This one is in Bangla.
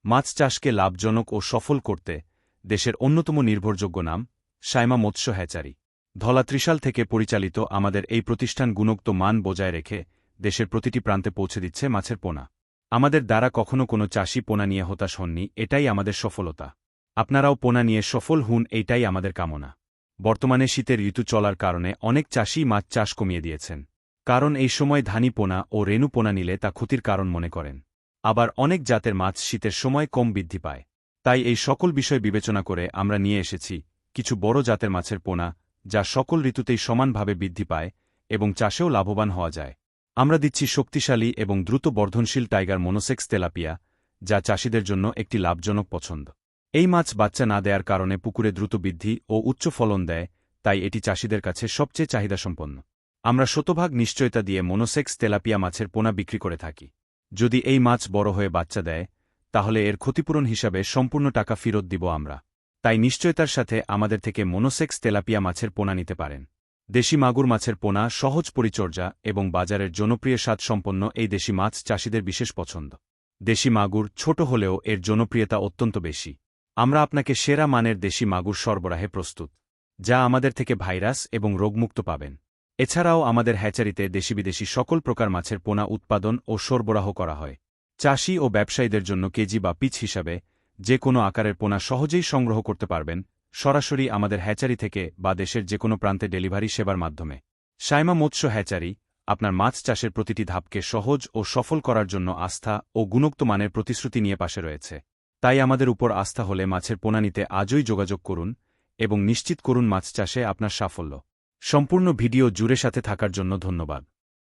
মাছ চাষকে লাভজনক ও সফল করতে দেশের অন্যতম নির্ভরযোগ্য নাম সাইমা মৎস্য হ্যাচারি। ধলা ত্রিশাল থেকে পরিচালিত আমাদের এই প্রতিষ্ঠান গুণগত মান বজায় রেখে দেশের প্রতিটি প্রান্তে পৌঁছে দিচ্ছে মাছের পোনা। আমাদের দ্বারা কখনো কোনো চাষি পোনা নিয়ে হতাশ হননি, এটাই আমাদের সফলতা। আপনারাও পোনা নিয়ে সফল হুন, এইটাই আমাদের কামনা। বর্তমানে শীতের ঋতু চলার কারণে অনেক চাষি মাছ চাষ কমিয়ে দিয়েছেন, কারণ এই সময় ধানি পোনা ও রেণু পোনা নিলে তা ক্ষতির কারণ মনে করেন। আবার অনেক জাতের মাছ শীতের সময় কম বৃদ্ধি পায়। তাই এই সকল বিষয় বিবেচনা করে আমরা নিয়ে এসেছি কিছু বড় জাতের মাছের পোনা, যা সকল ঋতুতেই সমানভাবে বৃদ্ধি পায় এবং চাষেও লাভবান হওয়া যায়। আমরা দিচ্ছি শক্তিশালী এবং দ্রুত বর্ধনশীল টাইগার মনোসেক্স তেলাপিয়া, যা চাষিদের জন্য একটি লাভজনক পছন্দ। এই মাছ বাচ্চা না দেওয়ার কারণে পুকুরে দ্রুত বৃদ্ধি ও উচ্চ ফলন দেয়, তাই এটি চাষিদের কাছে সবচেয়ে চাহিদাসম্পন্ন। আমরা শতভাগ নিশ্চয়তা দিয়ে মনোসেক্স তেলাপিয়া মাছের পোনা বিক্রি করে থাকি। যদি এই মাছ বড় হয়ে বাচ্চা দেয়, তাহলে এর ক্ষতিপূরণ হিসাবে সম্পূর্ণ টাকা ফেরত দিব আমরা। তাই নিশ্চয়তার সাথে আমাদের থেকে মনোসেক্স তেলাপিয়া মাছের পোনা নিতে পারেন। দেশি মাগুর মাছের পোনা সহজ পরিচর্যা এবং বাজারের জনপ্রিয় স্বাদসম্পন্ন এই দেশি মাছ চাষিদের বিশেষ পছন্দ। দেশি মাগুর ছোট হলেও এর জনপ্রিয়তা অত্যন্ত বেশি। আমরা আপনাকে সেরা মানের দেশি মাগুর সরবরাহে প্রস্তুত, যা আমাদের থেকে ভাইরাস এবং রোগমুক্ত পাবেন। এছাড়াও আমাদের হ্যাচারিতে দেশি বিদেশি সকল প্রকার মাছের পোনা উৎপাদন ও সরবরাহ করা হয়। চাষি ও ব্যবসায়ীদের জন্য কেজি বা পিস হিসাবে যে কোনো আকারের পোনা সহজেই সংগ্রহ করতে পারবেন, সরাসরি আমাদের হ্যাচারি থেকে বা দেশের যে কোনো প্রান্তে ডেলিভারি সেবার মাধ্যমে। সাইমা মৎস্য হ্যাচারি আপনার মাছ চাষের প্রতিটি ধাপকে সহজ ও সফল করার জন্য আস্থা ও গুণগত মানের প্রতিশ্রুতি নিয়ে পাশে রয়েছে। তাই আমাদের উপর আস্থা হলে মাছের পোনা নিতে আজই যোগাযোগ করুন এবং নিশ্চিত করুন মাছ চাষে আপনার সাফল্য। সম্পূর্ণ ভিডিও জুড়ে সাথে থাকার জন্য ধন্যবাদ।